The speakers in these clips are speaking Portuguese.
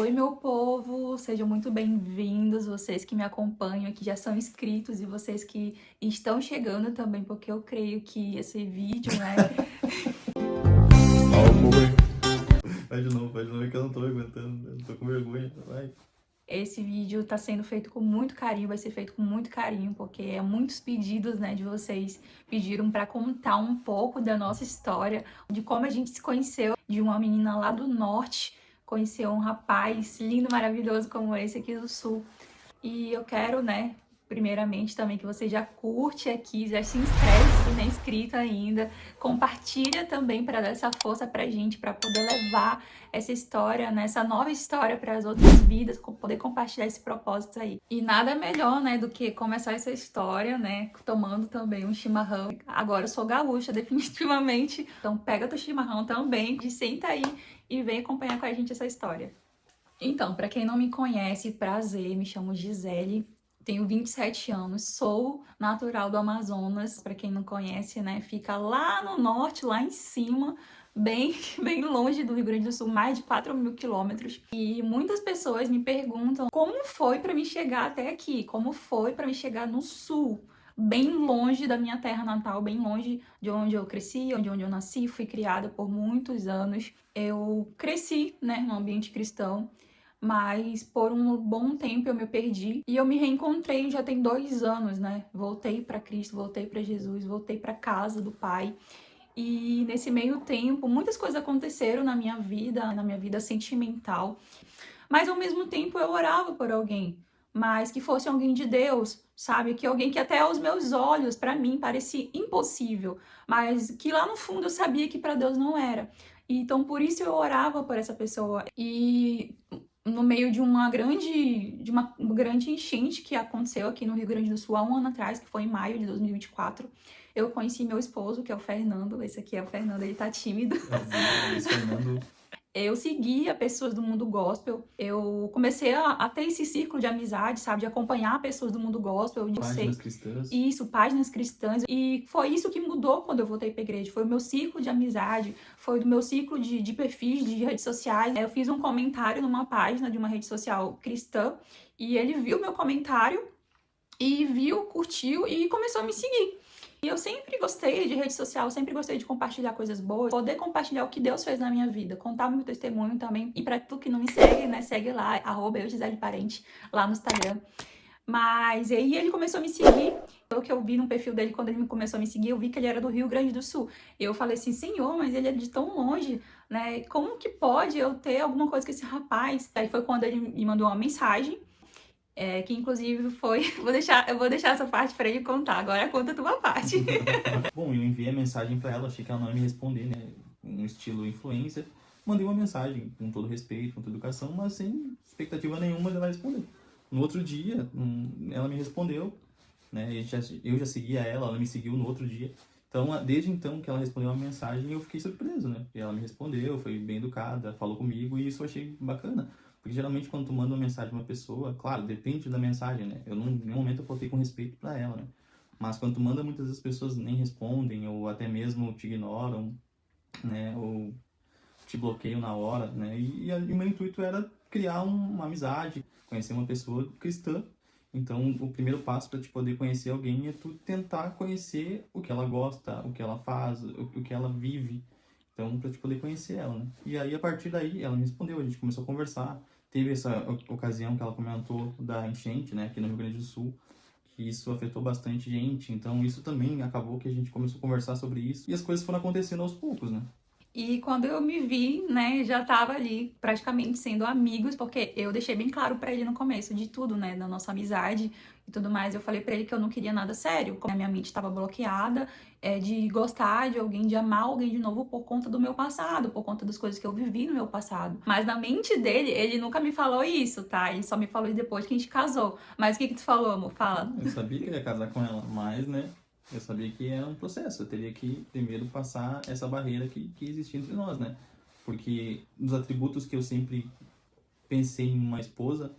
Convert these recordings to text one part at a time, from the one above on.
Oi, meu povo, sejam muito bem-vindos, vocês que me acompanham, que já são inscritos e vocês que estão chegando também, porque eu creio que esse vídeo, né? Vai de novo, que eu não tô aguentando, eu tô com vergonha, vai. Esse vídeo tá sendo feito com muito carinho, vai ser feito com muito carinho, porque é muitos pedidos, né, de vocês pediram para contar um pouco da nossa história, de como a gente se conheceu, de uma menina lá do norte, conheceu um rapaz lindo, maravilhoso como esse aqui do sul. E eu quero, né, primeiramente também que você já curte aqui, já se inscreve se não é inscrito ainda, compartilha também para dar essa força pra gente, para poder levar essa história, né, essa nova história para as outras vidas, poder compartilhar esse propósito aí. E nada melhor, né, do que começar essa história, né, tomando também um chimarrão. Agora eu sou gaúcha, definitivamente, então pega teu chimarrão também, e senta aí e vem acompanhar com a gente essa história. Então, para quem não me conhece, prazer, me chamo Gisele, tenho 27 anos, sou natural do Amazonas. Para quem não conhece, né, fica lá no norte, lá em cima, bem, bem longe do Rio Grande do Sul, mais de 4.000 quilômetros. E muitas pessoas me perguntam como foi para me chegar até aqui, como foi para me chegar no sul, bem longe da minha terra natal, bem longe de onde eu cresci, onde eu nasci, fui criada por muitos anos. Eu cresci, né, no ambiente cristão, mas por um bom tempo eu me perdi e eu me reencontrei já tem 2 anos, né? Voltei para Cristo, voltei para Jesus, voltei para casa do Pai. E nesse meio tempo, muitas coisas aconteceram na minha vida sentimental, mas ao mesmo tempo eu orava por alguém, mas que fosse alguém de Deus, sabe? Que alguém que até aos meus olhos, para mim, parecia impossível, mas que lá no fundo eu sabia que para Deus não era. Então por isso eu orava por essa pessoa. E no meio de uma grande enchente que aconteceu aqui no Rio Grande do Sul há um ano atrás, que foi em maio de 2024, eu conheci meu esposo, que é o Fernando. Esse aqui é o Fernando, ele tá tímido. Esse Fernando. Eu seguia pessoas do mundo gospel, eu comecei a ter esse círculo de amizade, sabe, de acompanhar pessoas do mundo gospel. Páginas cristãs. Isso, páginas cristãs. E foi isso que mudou quando eu voltei pra igreja. Foi o meu círculo de amizade, foi do meu círculo de perfis, de redes sociais. Eu fiz um comentário numa página de uma rede social cristã e ele viu meu comentário e viu, curtiu e começou a me seguir. E eu sempre gostei de rede social, sempre gostei de compartilhar coisas boas, poder compartilhar o que Deus fez na minha vida, contar meu testemunho também. E pra tu que não me segue, né, segue lá, @eugiseleparente, lá no Instagram. Mas aí ele começou a me seguir. O que eu vi no perfil dele quando ele começou a me seguir, eu vi que ele era do Rio Grande do Sul. Eu falei assim, Senhor, mas ele é de tão longe, né? Como que pode eu ter alguma coisa com esse rapaz? Aí foi quando ele me mandou uma mensagem, que inclusive foi... eu vou deixar essa parte pra ele contar. Agora conta a tua parte. Bom, eu enviei a mensagem pra ela, achei que ela não ia me responder, né? Um estilo influencer. Mandei uma mensagem com todo respeito, com toda educação, mas sem expectativa nenhuma dela responder. No outro dia, ela me respondeu, né? Eu já seguia ela me seguiu no outro dia. Então, desde então que ela respondeu a mensagem, eu fiquei surpreso, né? E ela me respondeu, foi bem educada, falou comigo e isso eu achei bacana. Porque geralmente quando tu manda uma mensagem pra uma pessoa, claro, depende da mensagem, né? Eu, em nenhum momento, eu faltei com respeito pra ela, né? Mas quando tu manda, muitas das pessoas nem respondem ou até mesmo te ignoram, né? Ou te bloqueiam na hora, né? E o meu intuito era criar uma amizade, conhecer uma pessoa cristã. Então, o primeiro passo para te poder conhecer alguém é tu tentar conhecer o que ela gosta, o que ela faz, o que ela vive. Então, para te poder conhecer ela, né? E aí, a partir daí, ela me respondeu, a gente começou a conversar. Teve essa ocasião que ela comentou da enchente, né, aqui no Rio Grande do Sul, que isso afetou bastante gente. Então, isso também acabou que a gente começou a conversar sobre isso. E as coisas foram acontecendo aos poucos, né? E quando eu me vi, né, já tava ali praticamente sendo amigos, porque eu deixei bem claro pra ele no começo de tudo, né, da nossa amizade e tudo mais. Eu falei pra ele que eu não queria nada sério, como a minha mente tava bloqueada, de gostar de alguém, de amar alguém de novo por conta do meu passado, por conta das coisas que eu vivi no meu passado. Mas na mente dele, ele nunca me falou isso, tá? Ele só me falou isso depois que a gente casou. Mas o que que tu falou, amor? Fala. Eu sabia que eu ia casar com ela, mas, né, eu sabia que era um processo. Eu teria que primeiro passar essa barreira que existia entre nós, né? Porque dos atributos que eu sempre pensei em uma esposa,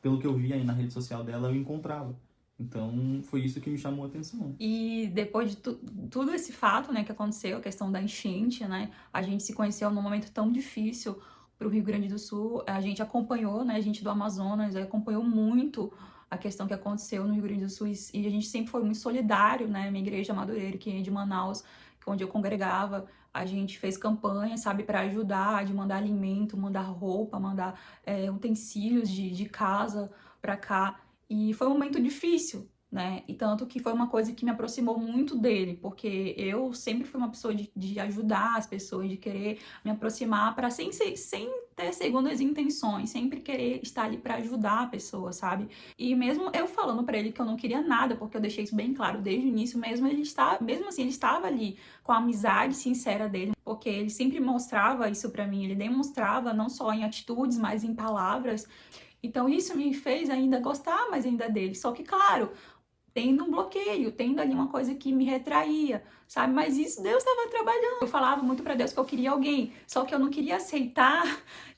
pelo que eu via aí na rede social dela, eu encontrava. Então, foi isso que me chamou a atenção. E depois de tudo esse fato, né, que aconteceu, a questão da enchente, né, a gente se conheceu num momento tão difícil, para o Rio Grande do Sul. A gente acompanhou, né, a gente do Amazonas acompanhou muito a questão que aconteceu no Rio Grande do Sul e a gente sempre foi muito solidário, né, minha igreja Madureira, que é de Manaus, onde eu congregava, a gente fez campanha, sabe, para ajudar, de mandar alimento, mandar roupa, mandar utensílios de casa para cá. E foi um momento difícil, né? E tanto que foi uma coisa que me aproximou muito dele, porque eu sempre fui uma pessoa de ajudar as pessoas, de querer me aproximar para sem ter segundas intenções, sempre querer estar ali para ajudar a pessoa, sabe? E mesmo eu falando para ele que eu não queria nada, porque eu deixei isso bem claro desde o início, mesmo assim ele estava ali com a amizade sincera dele, porque ele sempre mostrava isso para mim, ele demonstrava não só em atitudes, mas em palavras. Então isso me fez ainda gostar mais ainda dele. Só que, claro, tendo um bloqueio, tendo ali uma coisa que me retraía, sabe? Mas isso Deus estava trabalhando. Eu falava muito para Deus que eu queria alguém, só que eu não queria aceitar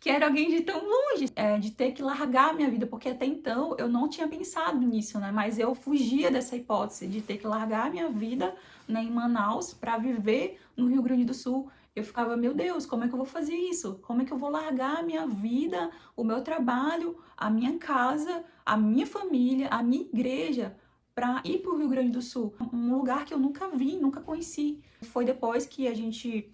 que era alguém de tão longe, de ter que largar a minha vida, porque até então eu não tinha pensado nisso, né? Mas eu fugia dessa hipótese de ter que largar a minha vida, né, em Manaus para viver no Rio Grande do Sul. Eu ficava, meu Deus, como é que eu vou fazer isso? Como é que eu vou largar a minha vida, o meu trabalho, a minha casa, a minha família, a minha igreja para ir para o Rio Grande do Sul, um lugar que eu nunca vi, nunca conheci. Foi depois que a gente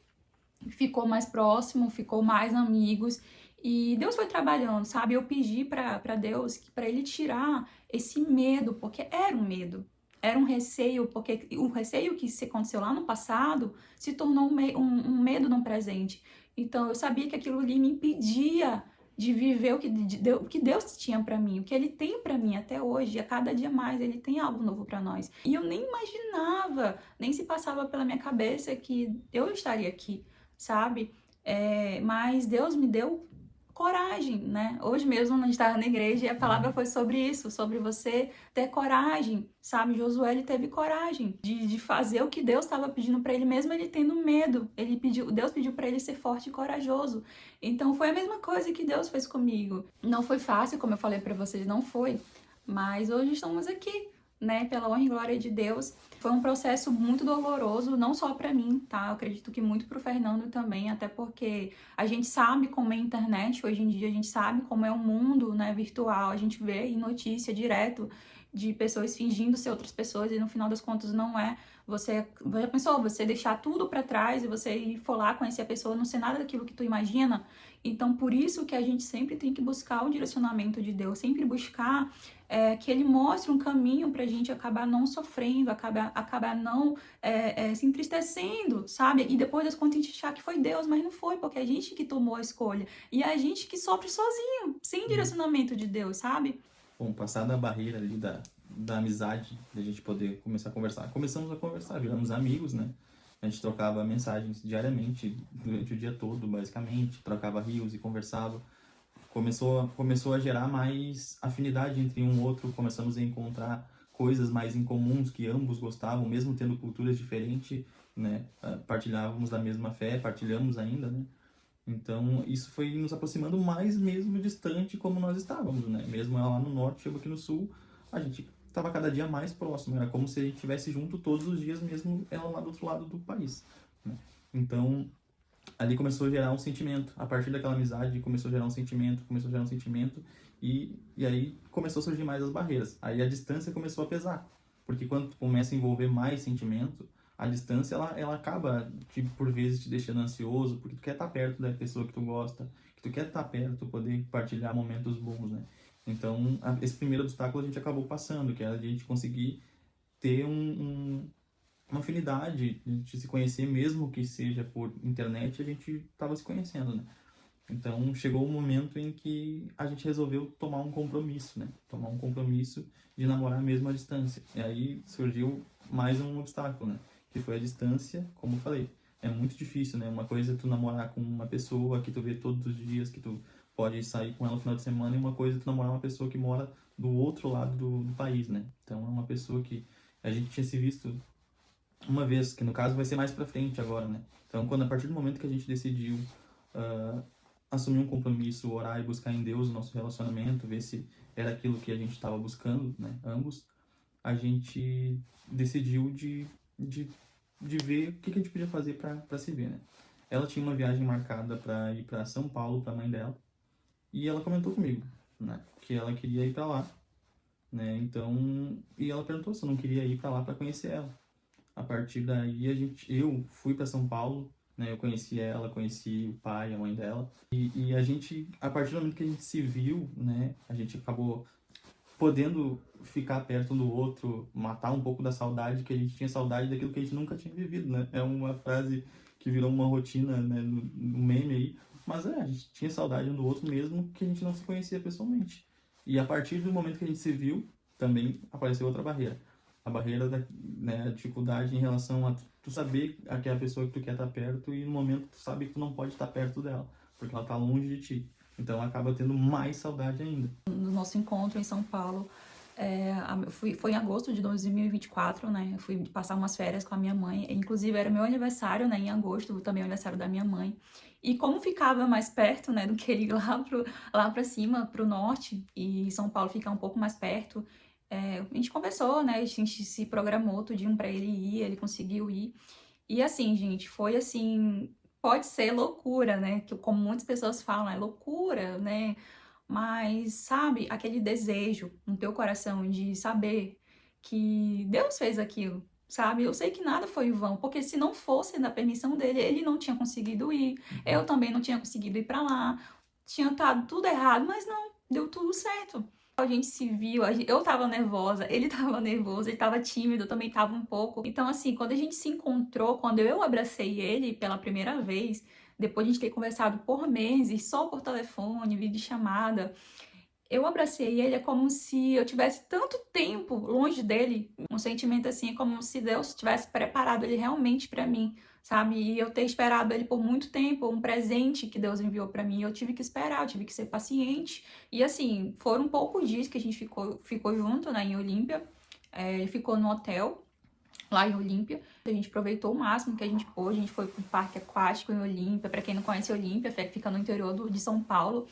ficou mais próximo, ficou mais amigos e Deus foi trabalhando, sabe? Eu pedi para Deus para ele tirar esse medo, porque era um medo. Era um receio, porque o receio que se aconteceu lá no passado se tornou um medo no presente. Então eu sabia que aquilo ali me impedia de viver o que Deus tinha para mim, o que Ele tem para mim até hoje. A cada dia mais Ele tem algo novo para nós. E eu nem imaginava, nem se passava pela minha cabeça que eu estaria aqui, sabe? Mas Deus me deu coragem, né? Hoje mesmo a gente estava na igreja e a palavra foi sobre isso, sobre você ter coragem, sabe? Josué, ele teve coragem de fazer o que Deus estava pedindo para ele, mesmo ele tendo medo. Deus pediu para ele ser forte e corajoso. Então foi a mesma coisa que Deus fez comigo. Não foi fácil, como eu falei para vocês, não foi. Mas hoje estamos aqui, né? Pela honra e glória de Deus. Foi um processo muito doloroso, não só para mim, tá? Eu acredito que muito pro Fernando também, até porque a gente sabe como é a internet hoje em dia, a gente sabe como é o mundo, né, virtual. A gente vê em notícia direto de pessoas fingindo ser outras pessoas e no final das contas não é. Você já pensou, você deixar tudo para trás e você ir for lá conhecer a pessoa, não ser nada daquilo que tu imagina? Então, por isso que a gente sempre tem que buscar o direcionamento de Deus, sempre buscar que Ele mostre um caminho pra gente acabar não sofrendo, acabar não se entristecendo, sabe? E depois das contas a gente achar que foi Deus, mas não foi, porque é a gente que tomou a escolha. E é a gente que sofre sozinho, sem direcionamento de Deus, sabe? Bom, passar da barreira ali da amizade, da gente poder começar a conversar. Começamos a conversar, viramos amigos, né? A gente trocava mensagens diariamente, durante o dia todo, basicamente. Trocava rios e conversava. Começou a gerar mais afinidade entre um e outro. Começamos a encontrar coisas mais em comuns que ambos gostavam, mesmo tendo culturas diferentes, né? Partilhávamos da mesma fé, partilhamos ainda, né? Então, isso foi nos aproximando mais mesmo distante como nós estávamos, né? Mesmo ela lá no norte, eu aqui no sul, a gente estava cada dia mais próximo. Era como se a gente estivesse junto todos os dias, mesmo ela lá do outro lado do país, né? Então, ali começou a gerar um sentimento. A partir daquela amizade, começou a gerar um sentimento, e aí começou a surgir mais as barreiras. Aí a distância começou a pesar, porque quando tu começa a envolver mais sentimento, a distância ela acaba, tipo, por vezes te deixando ansioso, porque tu quer estar perto da pessoa que tu gosta, que tu quer estar perto, poder partilhar momentos bons, né? Então, esse primeiro obstáculo a gente acabou passando, que era a gente conseguir ter uma afinidade, a gente se conhecer, mesmo que seja por internet, a gente estava se conhecendo, né? Então, chegou o momento em que a gente resolveu tomar um compromisso, né? Tomar um compromisso de namorar mesmo à distância. E aí surgiu mais um obstáculo, né? Que foi a distância, como eu falei. É muito difícil, né? Uma coisa é tu namorar com uma pessoa que tu vê todos os dias, que tu pode sair com ela no final de semana, e uma coisa é tu namorar uma pessoa que mora do outro lado do país, né? Então, é uma pessoa que a gente tinha se visto uma vez, que no caso vai ser mais pra frente agora, né? Então, a partir do momento que a gente decidiu assumir um compromisso, orar e buscar em Deus o nosso relacionamento, ver se era aquilo que a gente estava buscando, né, ambos, a gente decidiu de ver o que a gente podia fazer para se ver, né? ela tinha uma viagem marcada para ir para São Paulo para a mãe dela, e ela comentou comigo, né, que ela queria ir para lá, né? Então, e ela perguntou se eu não queria ir para lá para conhecer ela. A partir daí, eu fui para São Paulo, né? Eu conheci ela, conheci o pai, a mãe dela. E a gente, a partir do momento que a gente se viu, né? A gente acabou podendo ficar perto um do outro, matar um pouco da saudade, que a gente tinha saudade daquilo que a gente nunca tinha vivido, né? É uma frase que virou uma rotina, né? No meme aí. Mas a gente tinha saudade um do outro mesmo que a gente não se conhecia pessoalmente. E a partir do momento que a gente se viu, também apareceu outra barreira. A barreira da, né, a dificuldade em relação a tu saber a que é a pessoa que tu quer estar perto e no momento tu sabe que tu não pode estar perto dela, porque ela está longe de ti. Então acaba tendo mais saudade ainda. No nosso encontro em São Paulo, foi em agosto de 2024, né? Eu fui passar umas férias com a minha mãe. Inclusive, era meu aniversário, né? Em agosto, também é o aniversário da minha mãe. E como ficava mais perto, né? Do que ele ir lá pra cima, pro norte, e São Paulo ficar um pouco mais perto, a gente conversou, né? A gente se programou outro dia pra ele ir, ele conseguiu ir. E assim, gente, foi assim... Pode ser loucura, né? Que, como muitas pessoas falam, é loucura, né? Mas, sabe, aquele desejo no teu coração de saber que Deus fez aquilo, sabe? Eu sei que nada foi em vão, porque se não fosse da permissão dele, ele não tinha conseguido ir, eu também não tinha conseguido ir pra lá, tinha estado tudo errado, mas não, deu tudo certo. A gente se viu, eu tava nervosa, ele tava nervoso, ele tava tímido, eu também tava um pouco. Então, assim, quando a gente se encontrou, quando eu abracei ele pela primeira vez, depois de a gente ter conversado por meses, só por telefone, videochamada, eu abracei ele, é como se eu tivesse tanto tempo longe dele, um sentimento assim, é como se Deus tivesse preparado ele realmente pra mim, sabe? E eu ter esperado ele por muito tempo, um presente que Deus enviou pra mim, eu tive que esperar, eu tive que ser paciente. E assim, foram poucos dias que a gente ficou junto, né, em Olímpia. Ele ficou no hotel lá em Olímpia. A gente aproveitou o máximo que a gente pôde. A gente foi pro parque aquático em Olímpia. Pra quem não conhece Olímpia, fica no interior de São Paulo,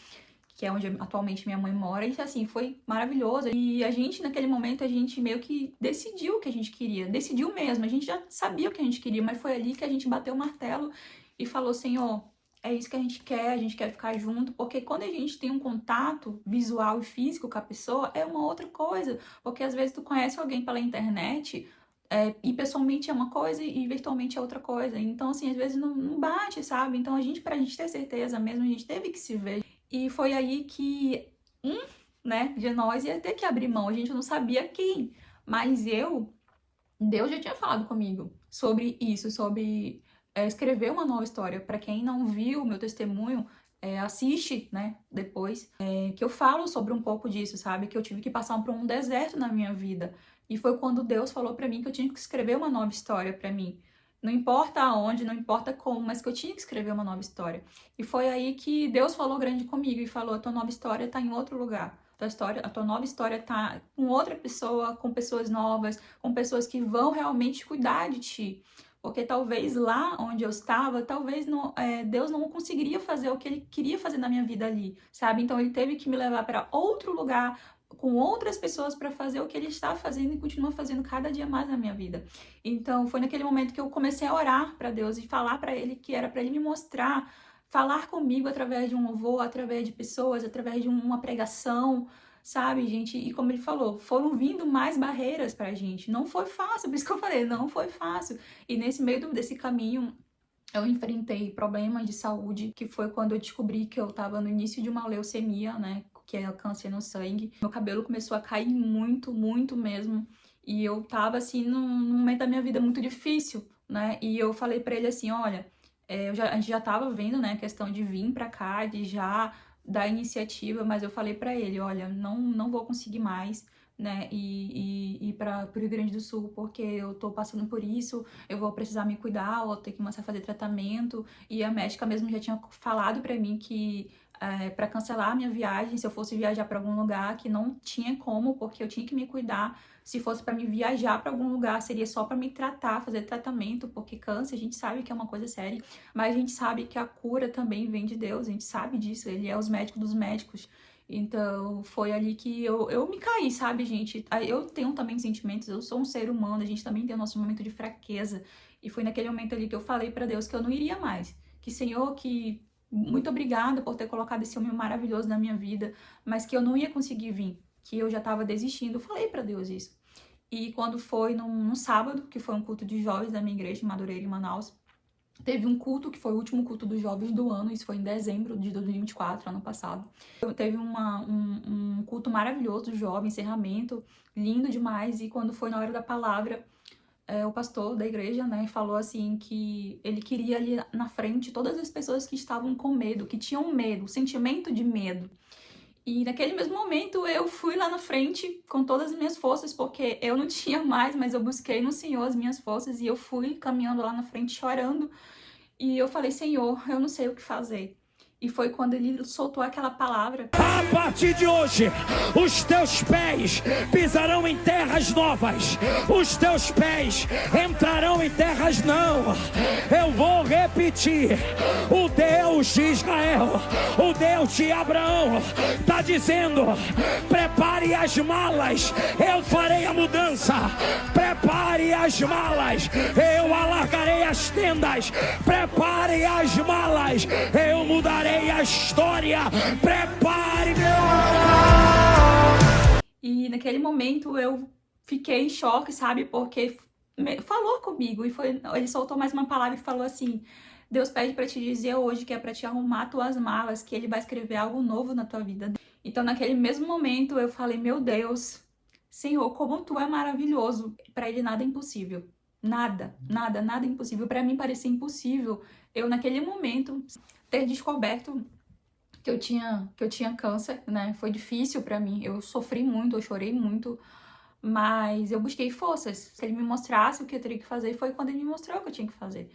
que é onde atualmente minha mãe mora. E assim, foi maravilhoso. E a gente, naquele momento, a gente meio que decidiu o que a gente queria. Decidiu mesmo. A gente já sabia o que a gente queria, mas foi ali que a gente bateu o martelo e falou, Senhor, é isso que a gente quer ficar junto, porque quando a gente tem um contato visual e físico com a pessoa, é uma outra coisa, porque às vezes tu conhece alguém pela internet, e pessoalmente é uma coisa e virtualmente é outra coisa, então assim, às vezes não bate, sabe? Então pra gente ter certeza mesmo, a gente teve que se ver, e foi aí que né, de nós ia ter que abrir mão, a gente não sabia quem, mas Deus já tinha falado comigo sobre isso, sobre escrever uma nova história. Para quem não viu o meu testemunho, assiste, né, depois, que eu falo sobre um pouco disso, sabe? Que eu tive que passar por um deserto na minha vida. E foi quando Deus falou para mim que eu tinha que escrever uma nova história para mim. Não importa aonde, não importa como, mas que eu tinha que escrever uma nova história. E foi aí que Deus falou grande comigo e falou: a tua nova história tá em outro lugar. A tua nova história tá com outra pessoa, com pessoas novas, com pessoas que vão realmente cuidar de ti. Porque talvez lá onde eu estava, talvez não, Deus não conseguiria fazer o que ele queria fazer na minha vida ali, sabe? Então ele teve que me levar para outro lugar, com outras pessoas para fazer o que ele está fazendo e continua fazendo cada dia mais na minha vida. Então foi naquele momento que eu comecei a orar para Deus e falar para ele que era para ele me mostrar, falar comigo através de um louvor, através de pessoas, através de uma pregação, sabe, gente? E como ele falou, foram vindo mais barreiras pra gente. Não foi fácil, por isso que eu falei, não foi fácil. E nesse meio desse caminho, eu enfrentei problemas de saúde, que foi quando eu descobri que eu tava no início de uma leucemia, né? Que é câncer no sangue. Meu cabelo começou a cair muito, muito mesmo. E eu tava, assim, num momento da minha vida muito difícil, né? E eu falei pra ele assim, olha, a gente já tava vendo, né, a questão de vir pra cá, de já dar iniciativa, mas eu falei pra ele, olha, não vou conseguir mais, né, ir para o Rio Grande do Sul, porque eu tô passando por isso, eu vou precisar me cuidar, vou ter que começar a fazer tratamento, e a médica mesmo já tinha falado pra mim que para cancelar a minha viagem, se eu fosse viajar para algum lugar, que não tinha como, porque eu tinha que me cuidar. Se fosse para me viajar para algum lugar, seria só para me tratar, fazer tratamento, porque câncer a gente sabe que é uma coisa séria, mas a gente sabe que a cura também vem de Deus, a gente sabe disso, ele é os médicos dos médicos. Então, foi ali que eu me caí, sabe, gente? Eu tenho também sentimentos, eu sou um ser humano, a gente também tem o nosso momento de fraqueza. E foi naquele momento ali que eu falei para Deus que eu não iria mais, Senhor, que muito obrigada por ter colocado esse homem maravilhoso na minha vida, mas que eu não ia conseguir vir, que eu já estava desistindo. Eu falei para Deus isso. E quando foi num sábado, que foi um culto de jovens da minha igreja em Madureira, em Manaus, teve um culto que foi o último culto dos jovens do ano, isso foi em dezembro de 2024, ano passado. Teve um culto maravilhoso do jovem, encerramento, lindo demais, e quando foi na hora da palavra, o pastor da igreja, né, falou assim que ele queria ali na frente todas as pessoas que estavam com medo, que tinham medo, o sentimento de medo. E naquele mesmo momento eu fui lá na frente com todas as minhas forças, porque eu não tinha mais, mas eu busquei no Senhor as minhas forças e eu fui caminhando lá na frente chorando. E eu falei, Senhor, eu não sei o que fazer. E foi quando ele soltou aquela palavra. A partir de hoje, os teus pés pisarão em terras novas. Os teus pés entrarão em terras não. Eu vou repetir. O Deus de Israel, o Deus de Abraão, está dizendo: prepare as malas, eu farei a mudança. Prepare as malas, eu alargarei as tendas. Prepare as malas, eu mudarei a história. Prepare meu... E naquele momento eu fiquei em choque, sabe? Porque falou comigo e ele soltou mais uma palavra e falou assim: Deus pede para te dizer hoje que é para te arrumar tuas malas, que ele vai escrever algo novo na tua vida. Então naquele mesmo momento eu falei: meu Deus, Senhor, como tu é maravilhoso. Para ele nada é impossível. Nada é impossível. Para mim parecia impossível eu naquele momento ter descoberto que eu tinha câncer, né? Foi difícil pra mim, eu sofri muito, eu chorei muito, mas eu busquei forças. Se ele me mostrasse o que eu teria que fazer, foi quando ele me mostrou o que eu tinha que fazer.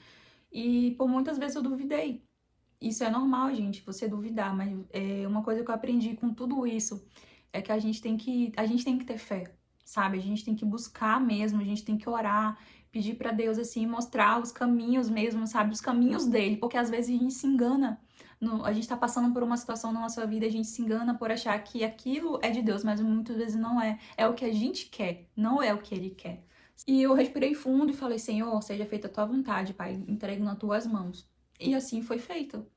E por muitas vezes eu duvidei. Isso é normal, gente, você duvidar, mas uma coisa que eu aprendi com tudo isso é que a gente tem que ter fé, sabe? A gente tem que buscar mesmo, a gente tem que orar, pedir pra Deus, assim, mostrar os caminhos mesmo, sabe? Os caminhos dele, porque às vezes a gente se engana. A gente tá passando por uma situação na nossa vida, a gente se engana por achar que aquilo é de Deus, mas muitas vezes não é. É o que a gente quer, não é o que ele quer. E eu respirei fundo e falei: Senhor, seja feita a tua vontade, Pai, entrego nas tuas mãos. E assim foi feito.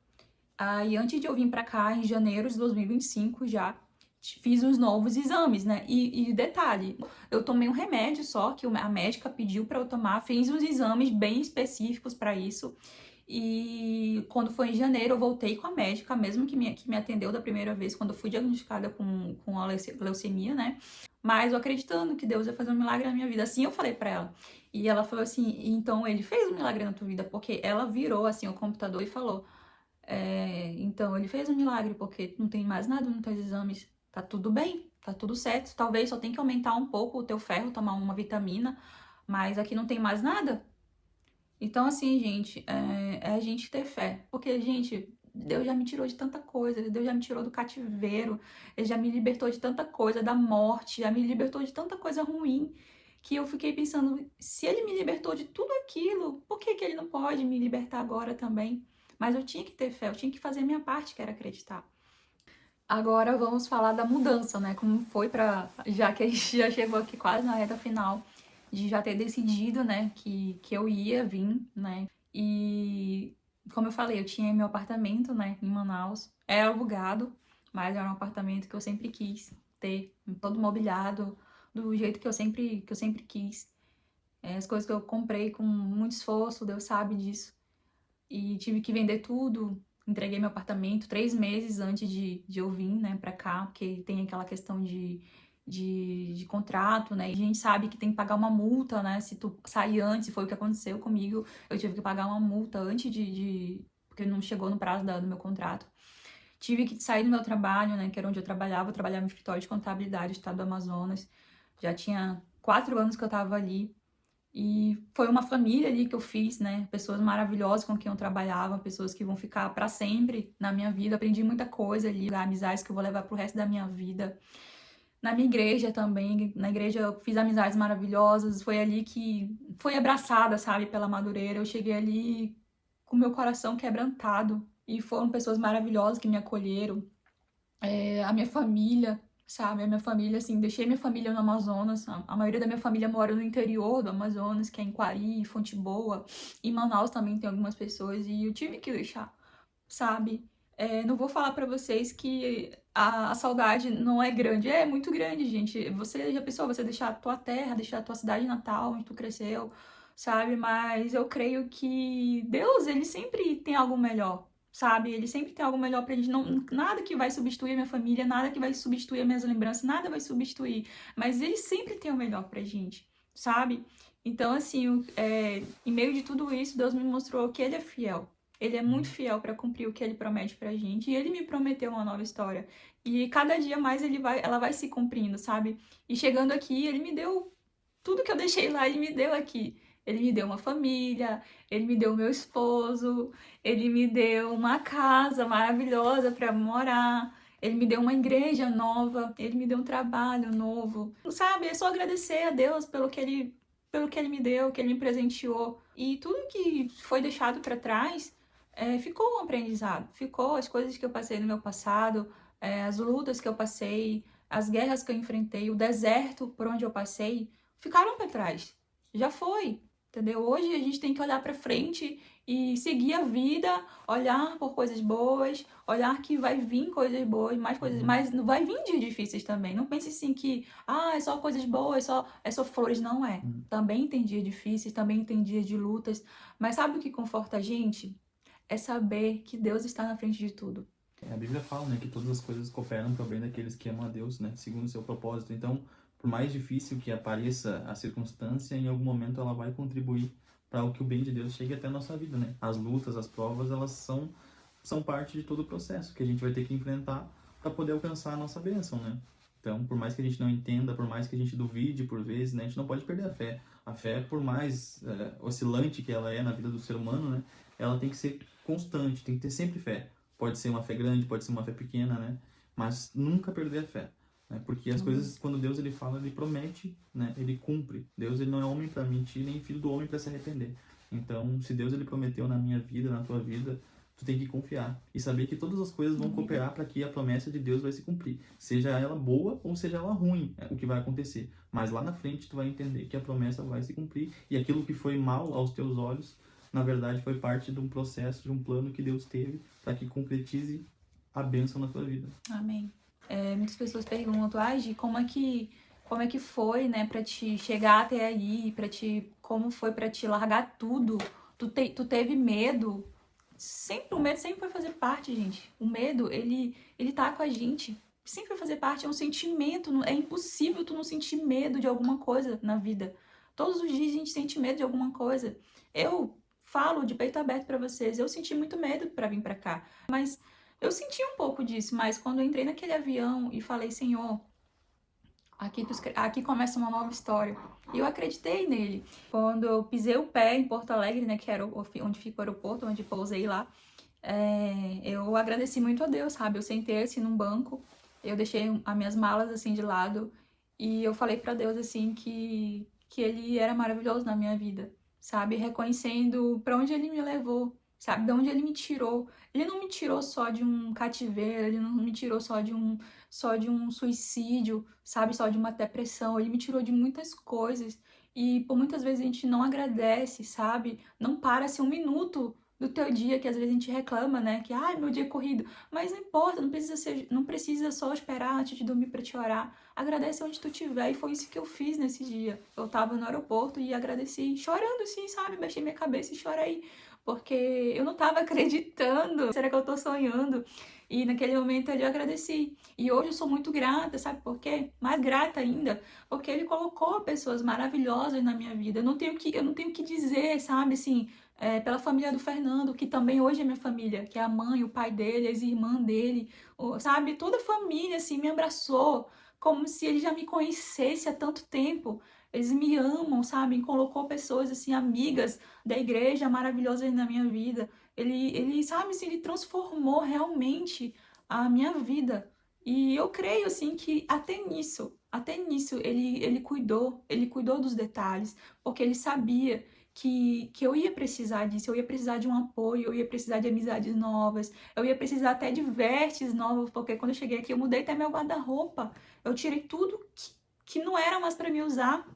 Aí, antes de eu vir pra cá, em janeiro de 2025, já fiz os novos exames, né? E detalhe, eu tomei um remédio só, que a médica pediu pra eu tomar, fiz uns exames bem específicos pra isso. E quando foi em janeiro, eu voltei com a médica, mesmo que me atendeu da primeira vez, quando eu fui diagnosticada com a leucemia, né? Mas eu acreditando que Deus ia fazer um milagre na minha vida. Assim eu falei pra ela. E ela falou assim: então ele fez um milagre na tua vida, porque ela virou assim o computador e falou: então ele fez um milagre, porque não tem mais nada nos teus exames. Tá tudo bem, tá tudo certo. Talvez só tem que aumentar um pouco o teu ferro, tomar uma vitamina, mas aqui não tem mais nada. Então, assim, gente, é a gente ter fé. Porque, gente, Deus já me tirou de tanta coisa. Deus já me tirou do cativeiro. Ele já me libertou de tanta coisa, da morte. Já me libertou de tanta coisa ruim. Que eu fiquei pensando, se ele me libertou de tudo aquilo, por que ele não pode me libertar agora também? Mas eu tinha que ter fé, eu tinha que fazer a minha parte, que era acreditar. Agora vamos falar da mudança, né? Como foi já que a gente já chegou aqui quase na reta final, de já ter decidido, né, que eu ia vir, né? E como eu falei, eu tinha meu apartamento, né, em Manaus. Era alugado, mas era um apartamento que eu sempre quis ter, todo mobiliado, do jeito que eu sempre quis. As coisas que eu comprei com muito esforço, Deus sabe disso. E tive que vender tudo, entreguei meu apartamento 3 meses antes de eu vir, né, pra cá, porque tem aquela questão de contrato, né? E a gente sabe que tem que pagar uma multa, né? Se tu sair antes, foi o que aconteceu comigo, eu tive que pagar uma multa antes porque não chegou no prazo do meu contrato. Tive que sair do meu trabalho, né? Que era onde eu trabalhava no escritório de contabilidade do estado do Amazonas. Já tinha 4 anos que eu tava ali. E foi uma família ali que eu fiz, né? Pessoas maravilhosas com quem eu trabalhava, pessoas que vão ficar para sempre na minha vida. Aprendi muita coisa ali, amizades que eu vou levar pro resto da minha vida. Na minha igreja também, na igreja eu fiz amizades maravilhosas, foi ali que foi abraçada, sabe, pela Madureira. Eu cheguei ali com meu coração quebrantado e foram pessoas maravilhosas que me acolheram. A minha família, sabe? A minha família, assim, deixei minha família no Amazonas. A maioria da minha família mora no interior do Amazonas, que é em Quari, Fonte Boa. Em Manaus também tem algumas pessoas e eu tive que deixar, sabe? Não vou falar pra vocês que a saudade não é grande. É muito grande, gente. Você já pensou, você deixar a tua terra, deixar a tua cidade natal, onde tu cresceu, sabe? Mas eu creio que Deus, ele sempre tem algo melhor, sabe? Ele sempre tem algo melhor pra gente. Não, nada que vai substituir a minha família, nada que vai substituir as minhas lembranças, nada vai substituir. Mas ele sempre tem o melhor pra gente, sabe? Então, assim, em meio de tudo isso, Deus me mostrou que ele é fiel. Ele é muito fiel para cumprir o que ele promete pra gente. E ele me prometeu uma nova história. E cada dia mais ela vai se cumprindo, sabe? E chegando aqui, ele me deu tudo que eu deixei lá, ele me deu aqui. Ele me deu uma família, ele me deu meu esposo, ele me deu uma casa maravilhosa para morar, ele me deu uma igreja nova, ele me deu um trabalho novo. Sabe? É só agradecer a Deus pelo que ele me deu, que ele me presenteou. E tudo que foi deixado para trás ficou um aprendizado. Ficou as coisas que eu passei no meu passado, as lutas que eu passei, as guerras que eu enfrentei, o deserto por onde eu passei, ficaram para trás. Já foi, entendeu? Hoje a gente tem que olhar para frente e seguir a vida, olhar por coisas boas, olhar que vai vir coisas boas, mais coisas, mas não vai vir dias difíceis também. Não pense assim que, é só coisas boas, é só flores. Não é. Também tem dias difíceis, também tem dias de lutas, mas sabe o que conforta a gente? É saber que Deus está na frente de tudo. A Bíblia fala, né, que todas as coisas cooperam para o bem daqueles que amam a Deus, né, segundo o seu propósito. Então, por mais difícil que apareça a circunstância, em algum momento ela vai contribuir para que o bem de Deus chegue até a nossa vida, né? As lutas, as provas, elas são parte de todo o processo que a gente vai ter que enfrentar para poder alcançar a nossa bênção, né? Então, por mais que a gente não entenda, por mais que a gente duvide por vezes, né, a gente não pode perder a fé. A fé, por mais oscilante que ela é na vida do ser humano, né, ela tem que ser constante, tem que ter sempre fé. Pode ser uma fé grande, pode ser uma fé pequena, né? Mas nunca perder a fé, né? Porque as coisas, quando Deus ele fala, ele promete, né? Ele cumpre. Deus ele não é homem para mentir, nem filho do homem para se arrepender. Então, se Deus ele prometeu na minha vida, na tua vida, tu tem que confiar e saber que todas as coisas vão cooperar para que a promessa de Deus vai se cumprir. Seja ela boa ou seja ela ruim, é o que vai acontecer. Mas lá na frente tu vai entender que a promessa vai se cumprir e aquilo que foi mal aos teus olhos, na verdade, foi parte de um processo, de um plano que Deus teve para que concretize a bênção na tua vida. Amém. Muitas pessoas perguntam, Gi, como é que foi, né, para te chegar até aí, como foi para te largar tudo? Tu teve medo? O medo sempre vai fazer parte, gente. O medo, ele tá com a gente. Sempre vai fazer parte, é um sentimento. É impossível tu não sentir medo de alguma coisa na vida. Todos os dias a gente sente medo de alguma coisa. Eu falo de peito aberto pra vocês, eu senti muito medo pra vir pra cá, mas eu senti um pouco disso, mas quando eu entrei naquele avião e falei, Senhor, aqui começa uma nova história, e eu acreditei nele. Quando eu pisei o pé em Porto Alegre, né, que era onde fica o aeroporto, onde pousei lá, eu agradeci muito a Deus, sabe? Eu sentei assim num banco, eu deixei as minhas malas assim de lado, e eu falei pra Deus assim que ele era maravilhoso na minha vida, sabe? Reconhecendo para onde ele me levou, sabe? De onde ele me tirou. Ele não me tirou só de um cativeiro, ele não me tirou só de um suicídio, sabe? Só de uma depressão. Ele me tirou de muitas coisas. E por muitas vezes a gente não agradece, sabe? Não para-se um minuto do teu dia, que às vezes a gente reclama, né? Que, meu dia é corrido. Mas não importa, não precisa só esperar antes de dormir para te orar. Agradece onde tu estiver. E foi isso que eu fiz nesse dia. Eu tava no aeroporto e agradeci, chorando assim, sabe? Baixei minha cabeça e chorei. Porque eu não tava acreditando. Será que eu tô sonhando? E naquele momento eu agradeci. E hoje eu sou muito grata, sabe por quê? Mais grata ainda, porque ele colocou pessoas maravilhosas na minha vida. Eu não tenho que dizer, sabe, assim, pela família do Fernando, que também hoje é minha família, que é a mãe, o pai dele, as irmãs dele, sabe? Toda a família, assim, me abraçou, como se ele já me conhecesse há tanto tempo. Eles me amam, sabe? Colocou pessoas, assim, amigas da igreja maravilhosas na minha vida. Ele sabe, assim, ele transformou realmente a minha vida. E eu creio, assim, que até nisso, ele cuidou dos detalhes, porque ele sabia que eu ia precisar disso, eu ia precisar de um apoio, eu ia precisar de amizades novas, eu ia precisar até de vestes novos, porque quando eu cheguei aqui eu mudei até meu guarda-roupa, eu tirei tudo que não era mais para me usar,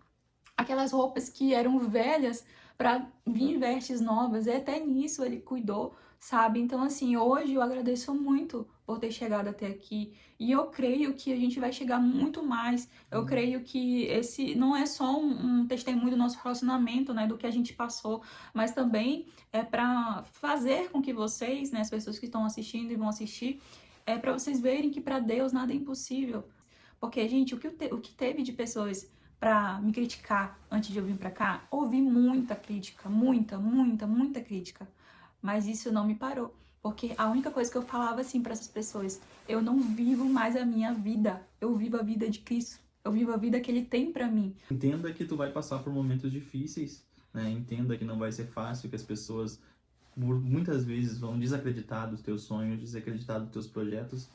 aquelas roupas que eram velhas para vir vestes novas, e até nisso ele cuidou, sabe? Então, assim, hoje eu agradeço muito por ter chegado até aqui, e eu creio que a gente vai chegar muito mais. Eu creio que esse não é só um testemunho do nosso relacionamento, né, do que a gente passou, mas também é para fazer com que vocês, né, as pessoas que estão assistindo e vão assistir, é para vocês verem que para Deus nada é impossível. Porque, gente, o que teve de pessoas pra me criticar antes de eu vir pra cá, ouvi muita crítica, muita crítica. Mas isso não me parou, porque a única coisa que eu falava assim pra essas pessoas, eu não vivo mais a minha vida, eu vivo a vida de Cristo, eu vivo a vida que Ele tem pra mim. Entenda que tu vai passar por momentos difíceis, né? Entenda que não vai ser fácil, que as pessoas muitas vezes vão desacreditar dos teus sonhos, desacreditar dos teus projetos,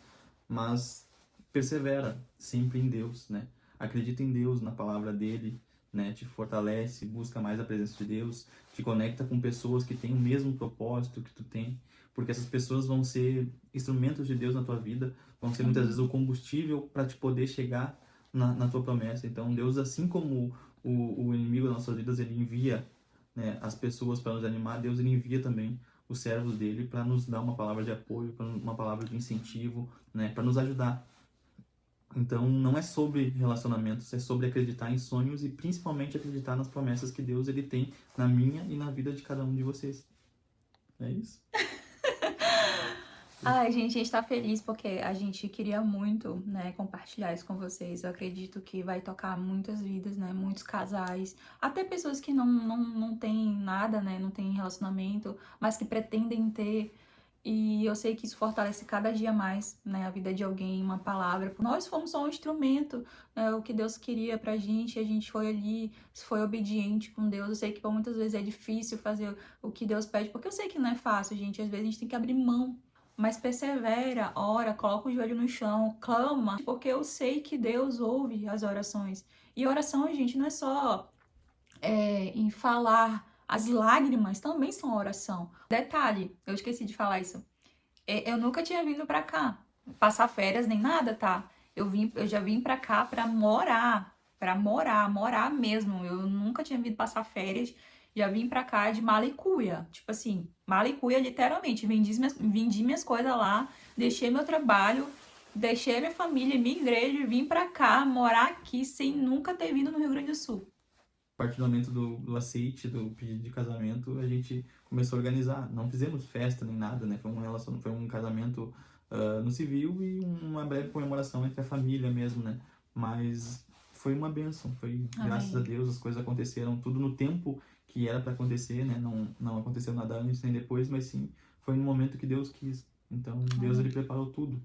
mas persevera sempre em Deus, né? Acredita em Deus, na palavra dele, né? Te fortalece, busca mais a presença de Deus, te conecta com pessoas que têm o mesmo propósito que tu tem, porque essas pessoas vão ser instrumentos de Deus na tua vida, vão ser muitas vezes o combustível para te poder chegar na tua promessa. Então Deus, assim como o inimigo das nossas vidas, ele envia, né, as pessoas para nos animar, Deus ele envia também os servos dele para nos dar uma palavra de apoio, uma palavra de incentivo, né, para nos ajudar. Então, não é sobre relacionamentos, é sobre acreditar em sonhos e principalmente acreditar nas promessas que Deus ele tem na minha e na vida de cada um de vocês. É isso. Ai, gente, a gente tá feliz porque a gente queria muito, né, compartilhar isso com vocês. Eu acredito que vai tocar muitas vidas, né, muitos casais, até pessoas que não têm nada, né, não têm relacionamento, mas que pretendem ter. E eu sei que isso fortalece cada dia mais, né, a vida de alguém, uma palavra. Nós fomos só um instrumento, né, o que Deus queria pra gente, a gente foi ali, foi obediente com Deus. Eu sei que muitas vezes é difícil fazer o que Deus pede, porque eu sei que não é fácil, gente. Às vezes a gente tem que abrir mão, mas persevera, ora, coloca o joelho no chão, clama, porque eu sei que Deus ouve as orações. E oração, gente, não é só em falar. As lágrimas também são oração. Detalhe, eu esqueci de falar isso. Eu nunca tinha vindo pra cá passar férias nem nada, tá? Eu já vim pra cá pra morar mesmo. Eu nunca tinha vindo passar férias. Já vim pra cá de mala e cuia. Tipo assim, mala e cuia literalmente. Vendi minhas coisas lá, deixei meu trabalho, deixei minha família, minha igreja, vim pra cá, morar aqui sem nunca ter vindo no Rio Grande do Sul. A partir do momento do aceite, do pedido de casamento, a gente começou a organizar. Não fizemos festa nem nada, né? Foi um casamento no civil e uma breve comemoração entre a família mesmo, né? Mas foi uma bênção, foi graças a Deus as coisas aconteceram tudo no tempo que era para acontecer, né? Não aconteceu nada antes nem depois, mas sim foi no momento que Deus quis. Então Deus ele preparou tudo,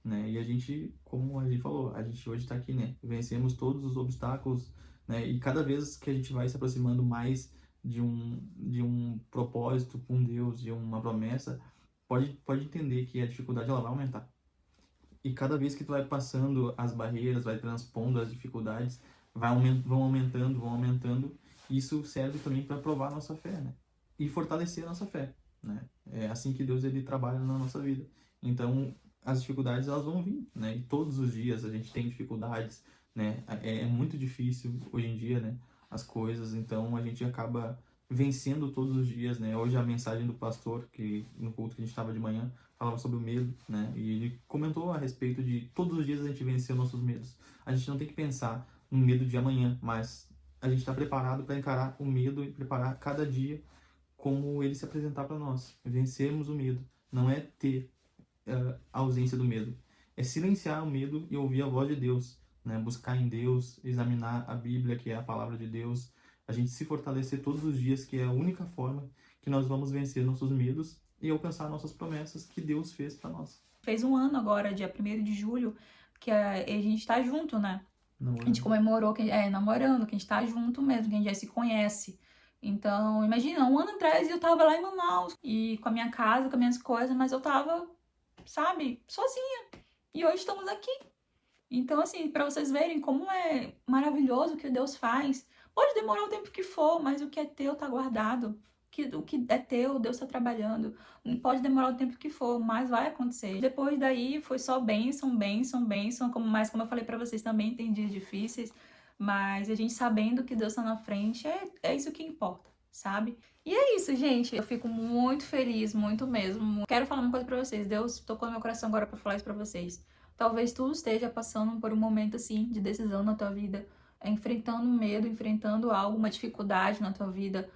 né? E a gente, como a gente falou, a gente hoje está aqui, né? Vencemos todos os obstáculos, né? E cada vez que a gente vai se aproximando mais de um propósito com Deus, de uma promessa, pode entender que a dificuldade ela vai aumentar. E cada vez que tu vai passando as barreiras, vai transpondo as dificuldades, vão aumentando. Isso serve também para provar a nossa fé, né? E fortalecer a nossa fé, né? É assim que Deus ele trabalha na nossa vida. Então, as dificuldades elas vão vir, né? E todos os dias a gente tem dificuldades, né? É muito difícil hoje em dia, né? As coisas, então a gente acaba vencendo todos os dias, né? Hoje a mensagem do pastor, que no culto que a gente estava de manhã, falava sobre o medo, né? E ele comentou a respeito de todos os dias a gente vencer nossos medos. A gente não tem que pensar no medo de amanhã, mas a gente está preparado para encarar o medo e preparar cada dia como ele se apresentar para nós. Vencermos o medo não é ter a ausência do medo, é silenciar o medo e ouvir a voz de Deus, né? Buscar em Deus, examinar a Bíblia, que é a palavra de Deus, a gente se fortalecer todos os dias, que é a única forma que nós vamos vencer nossos medos e alcançar nossas promessas que Deus fez para nós. Fez um ano agora, dia 1º de julho, que a gente tá junto, né? Namorando. A gente comemorou, namorando, que a gente tá junto mesmo, que a gente já se conhece. Então, imagina, um ano atrás eu tava lá em Manaus, e com a minha casa, com as minhas coisas, mas eu tava, sabe, sozinha. E hoje estamos aqui. Então, assim, para vocês verem como é maravilhoso o que Deus faz, Pode demorar o tempo que for, mas o que é teu tá guardado. O que é teu, Deus está trabalhando. Pode demorar o tempo que for, mas vai acontecer. Depois daí foi só bênção, bênção, bênção. Mas como eu falei para vocês, também tem dias difíceis. Mas a gente sabendo que Deus está na frente, é isso que importa, sabe? E é isso, gente. Eu fico muito feliz, muito mesmo. Quero falar uma coisa pra vocês. Deus tocou no meu coração agora pra falar isso pra vocês. Talvez tu esteja passando por um momento assim de decisão na tua vida, enfrentando medo, enfrentando algo, uma dificuldade na tua vida.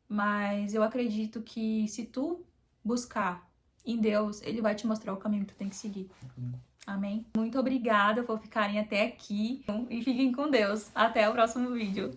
Mas eu acredito que se tu buscar em Deus, Ele vai te mostrar o caminho que tu tem que seguir. Amém? Muito obrigada por ficarem até aqui e fiquem com Deus. Até o próximo vídeo.